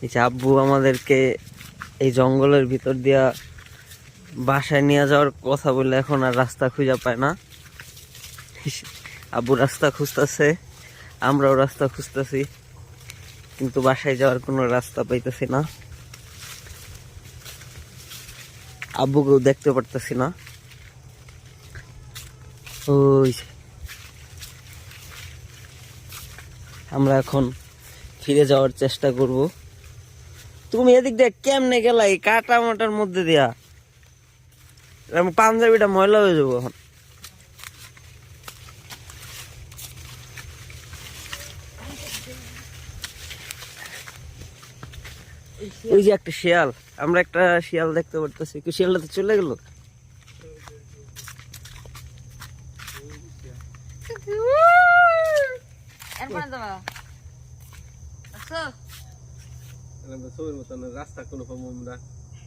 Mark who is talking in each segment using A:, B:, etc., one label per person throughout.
A: এই যে আব্বু আমাদেরকে এই জঙ্গলের ভিতর দিয়া বাসায় নিয়ে যাওয়ার কথা বললে এখন আর রাস্তা খুঁজে পায় না। আব্বু রাস্তা খুঁজতেছে, আমরাও রাস্তা খুঁজতেছি, কিন্তু বাসায় যাওয়ার কোনো রাস্তা পাইতেছি না। আব্বুকেও দেখতে পারতেছি না। ওই আমরা এখন ফিরে যাওয়ার চেষ্টা করব। তুমি এদিক দিয়ে কেমনে গেলা এই কাটা মাটার মধ্যে দিয়া? পাঞ্জাবিটা ময়লা হয়ে যাবো এখন। ওই যে একটা শিয়াল, আমরা একটা শিয়াল দেখতে পারতেছি, কি শিয়ালটা তো চলে গেল।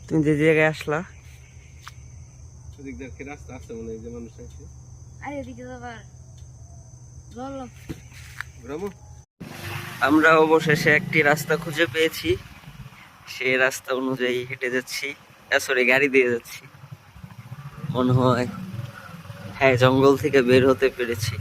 A: তুমি যে জায়গায় আসলা রাস্তা আছে মনে হয়, যে মানুষ আছে। আমরা অবশেষে একটি রাস্তা খুঁজে পেয়েছি, সেই রাস্তা অনুযায়ী হেঁটে যাচ্ছি, সরি গাড়ি দিয়ে যাচ্ছি মনে হয়। হ্যাঁ, জঙ্গল থেকে বের হতে পেরেছি।